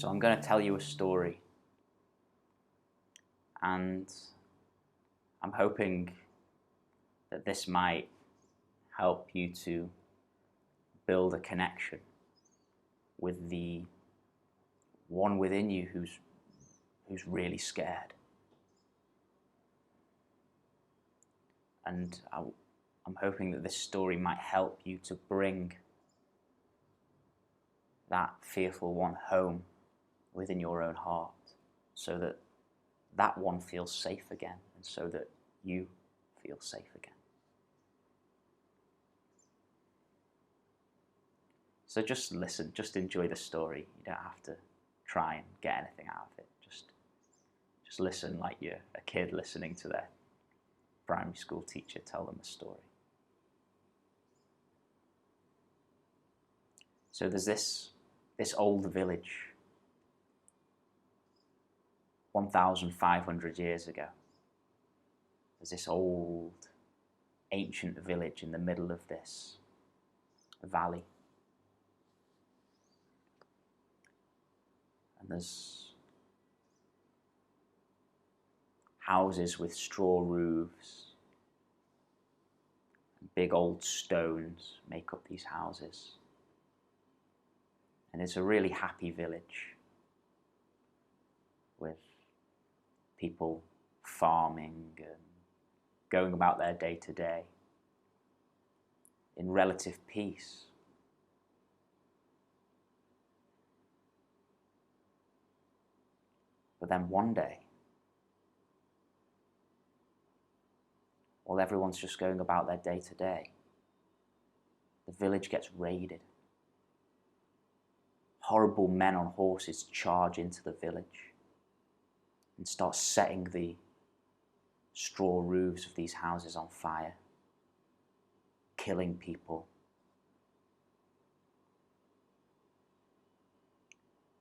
So I'm going to tell you a story, and I'm hoping that this might help you to build a connection with the one within you who's really scared. And I'm hoping that this story might help you to bring that fearful one home within your own heart, so that that one feels safe again, and so that you feel safe again. So just listen, just enjoy the story. You don't have to try and get anything out of it. Just listen like you're a kid listening to their primary school teacher tell them a story. So there's this old village 1,500 years ago. There's this old, ancient village in the middle of this valley. And there's houses with straw roofs, and big old stones make up these houses. And it's a really happy village with people farming and going about their day to day in relative peace. But then one day, while everyone's just going about their day to day, the village gets raided. Horrible men on horses charge into the village and start setting the straw roofs of these houses on fire, killing people,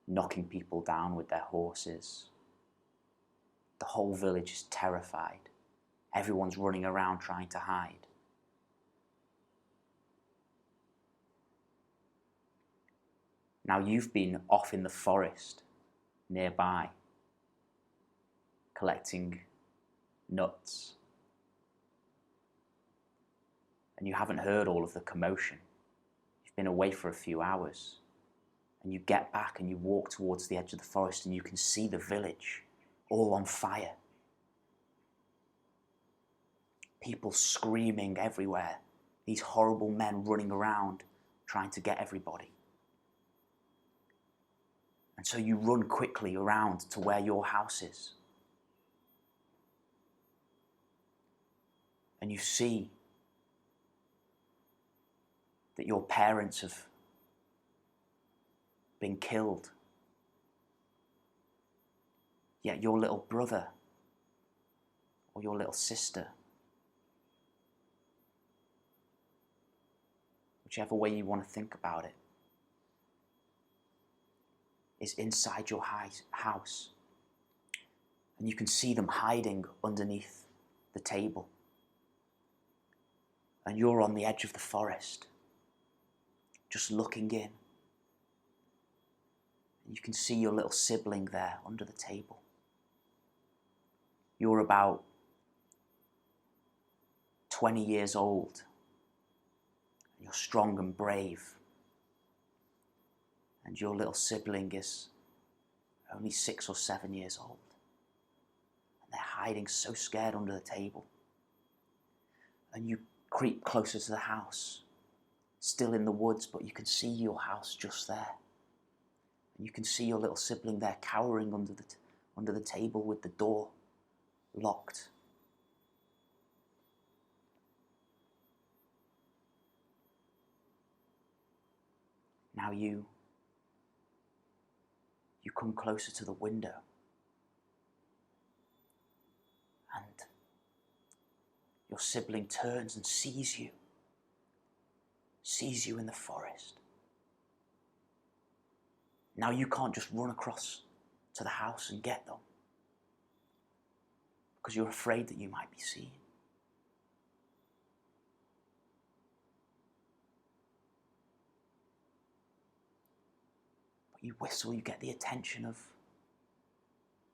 knocking people down with their horses. The whole village is terrified. Everyone's running around trying to hide. Now you've been off in the forest nearby, collecting nuts, and you haven't heard all of the commotion. You've been away for a few hours, and you get back and you walk towards the edge of the forest, and you can see the village all on fire. People screaming everywhere, these horrible men running around trying to get everybody. And so you run quickly around to where your house is. And you see that your parents have been killed. Yet your little brother or your little sister, whichever way you want to think about it, is inside your house. And you can see them hiding underneath the table. And you're on the edge of the forest, just looking in. And you can see your little sibling there under the table. You're about 20 years old. And you're strong and brave. And your little sibling is only 6 or 7 years old. And they're hiding so scared under the table. And you creep closer to the house, still in the woods, but you can see your house just there. And you can see your little sibling there cowering under the table with the door locked. Now you come closer to the window, and your sibling turns and sees you in the forest. Now you can't just run across to the house and get them, because you're afraid that you might be seen. But You whistle, you get the attention of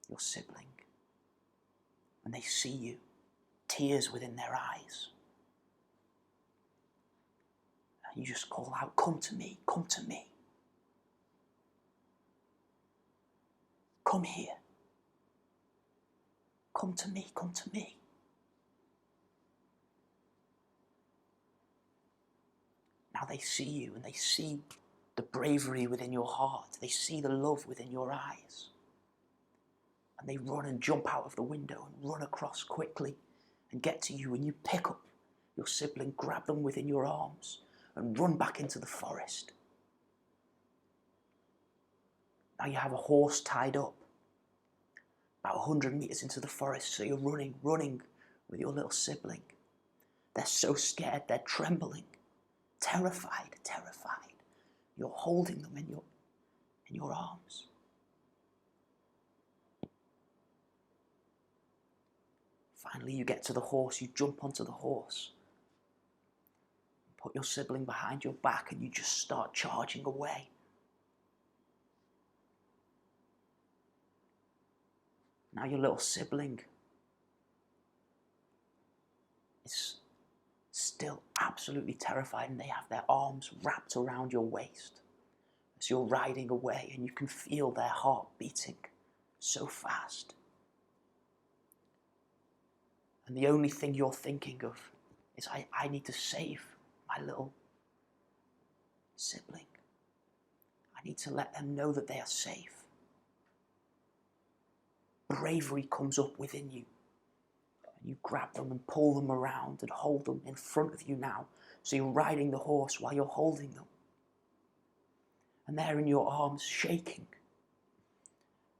your sibling. And they see you, tears within their eyes. And you just call out, come to me, come to me. Come here. Come to me, come to me. Now they see you and they see the bravery within your heart. They see the love within your eyes. And they run and jump out of the window and run across quickly and get to you, and you pick up your sibling, grab them within your arms and run back into the forest. Now you have a horse tied up about 100 meters into the forest, so you're running with your little sibling. They're so scared, they're trembling, terrified. You're holding them in your arms. Finally, you get to the horse, you jump onto the horse, put your sibling behind your back, and you just start charging away. Now your little sibling is still absolutely terrified, and they have their arms wrapped around your waist as you're riding away, and you can feel their heart beating so fast. And the only thing you're thinking of is, I need to save my little sibling. I need to let them know that they are safe. Bravery comes up within you. And you grab them and pull them around and hold them in front of you now. So you're riding the horse while you're holding them. And they're in your arms shaking.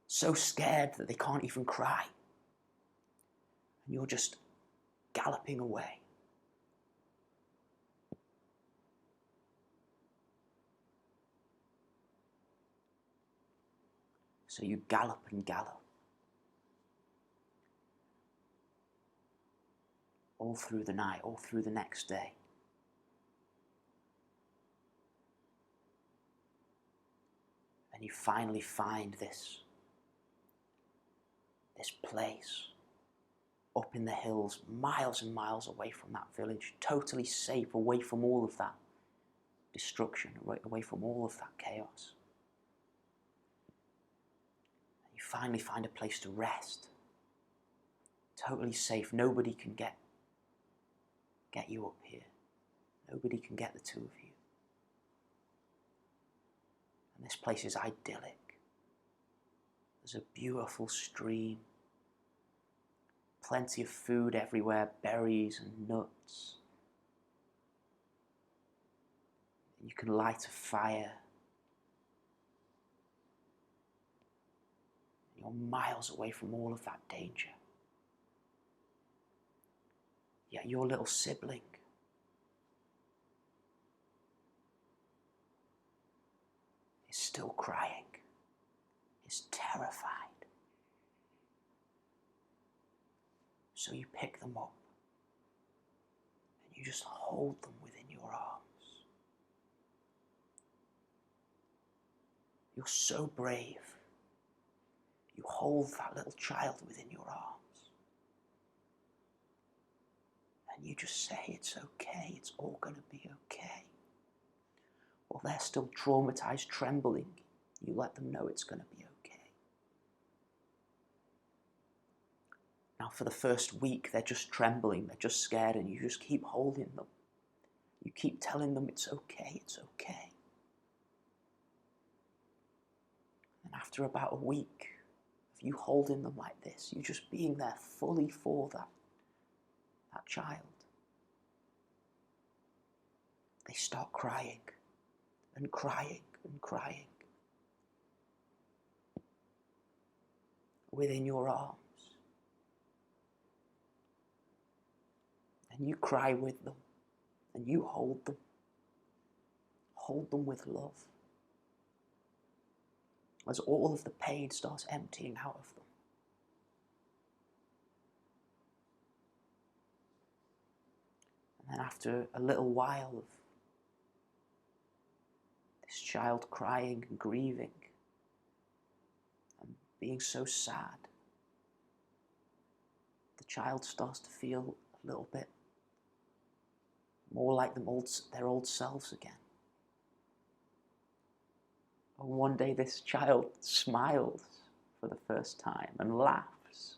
So scared that they can't even cry. And you're just galloping away. So you gallop and gallop. All through the night, all through the next day. And you finally find this place up in the hills, miles and miles away from that village, totally safe, away from all of that destruction, away from all of that chaos. And you finally find a place to rest, totally safe. Nobody can get you up here. Nobody can get the two of you. And this place is idyllic. There's a beautiful stream, plenty of food everywhere, berries and nuts. You can light a fire. You're miles away from all of that danger. Yet your little sibling is still crying, is terrified. So you pick them up and you just hold them within your arms. You're so brave. You hold that little child within your arms. And you just say, it's okay, it's all going to be okay. While they're still traumatized, trembling, you let them know it's going to be okay. Now for the first week, they're just trembling, they're just scared, and you just keep holding them. You keep telling them it's okay, it's okay. And after about a week of you holding them like this, you just being there fully for that child, they start crying and crying and crying within your arms. And you cry with them, and you hold them with love, as all of the pain starts emptying out of them. And then after a little while of this child crying and grieving, being so sad, the child starts to feel a little bit more like their old selves again. And one day this child smiles for the first time and laughs.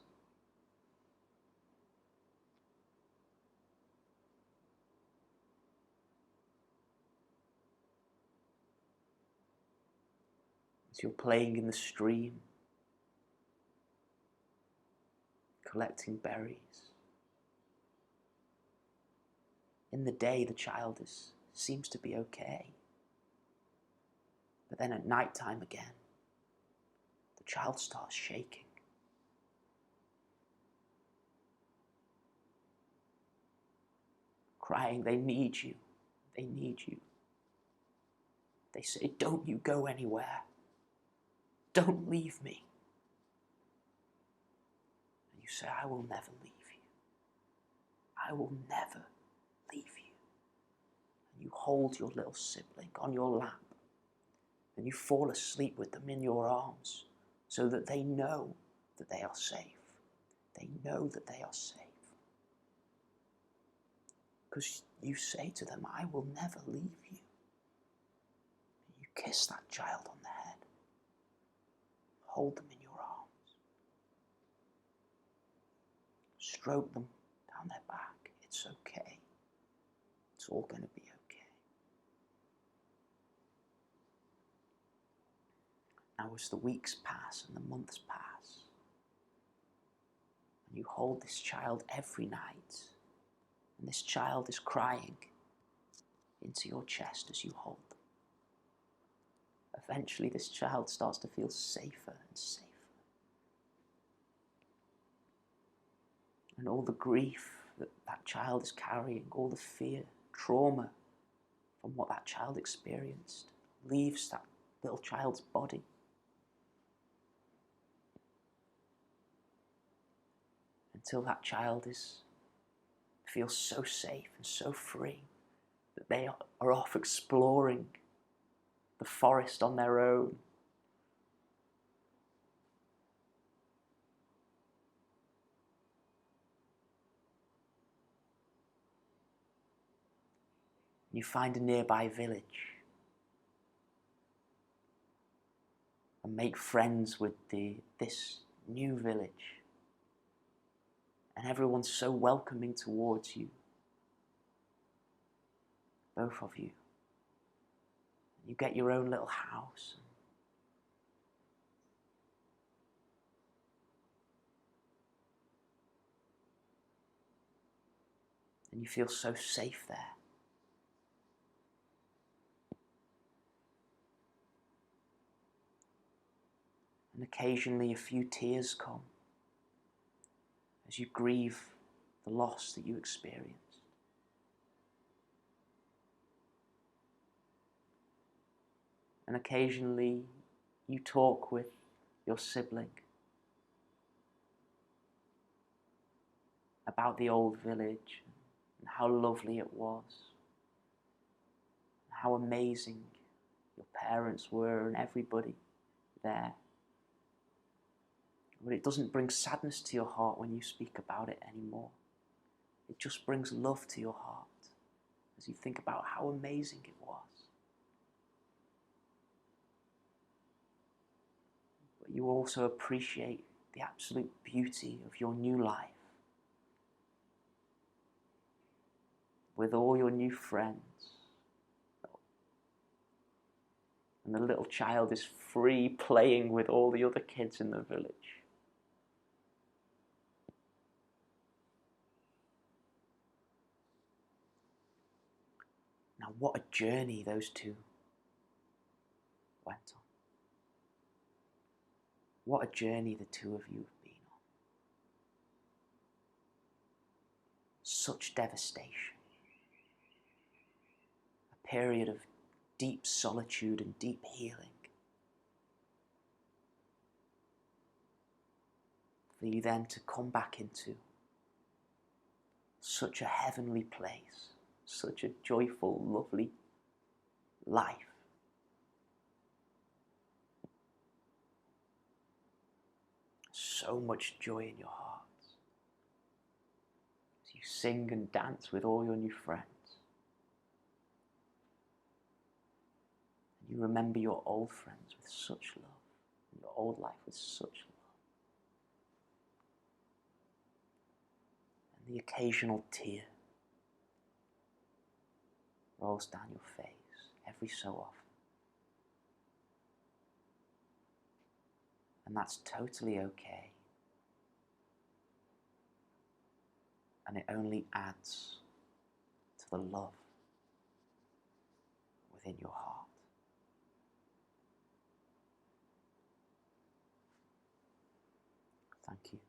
As you're playing in the stream, collecting berries. In the day, the child seems to be okay. But then at night time again, the child starts shaking. Crying, they need you, they need you. They say, don't you go anywhere. Don't leave me. And you say, I will never leave you. I will never leave you. And you hold your little sibling on your lap and you fall asleep with them in your arms so that they know that they are safe. They know that they are safe. Because you say to them, I will never leave you. You kiss that child on the head. Hold them in your arms. Stroke them down their back. It's okay. It's all going to be okay. Now as the weeks pass and the months pass, and you hold this child every night, and this child is crying into your chest as you hold them. Eventually this child starts to feel safer and safer. And all the grief that that child is carrying, all the fear, trauma from what that child experienced, leaves that little child's body. Until that child feels so safe and so free that they are off exploring the forest on their own. You find a nearby village and make friends with this new village. And everyone's so welcoming towards you, both of you. You get your own little house. And you feel so safe there. And occasionally a few tears come as you grieve the loss that you experienced. And occasionally you talk with your sibling about the old village and how lovely it was, and how amazing your parents were and everybody there. But it doesn't bring sadness to your heart when you speak about it anymore. It just brings love to your heart as you think about how amazing it was. But you also appreciate the absolute beauty of your new life with all your new friends. And the little child is free playing with all the other kids in the village. Now, what a journey those two went on. What a journey the two of you have been on. Such devastation. A period of deep solitude and deep healing. For you then to come back into such a heavenly place, such a joyful, lovely life. so much joy in your heart as you sing and dance with all your new friends. And you remember your old friends with such love, and your old life with such love. And the occasional tear rolls down your face every so often. And that's totally okay. And it only adds to the love within your heart. Thank you.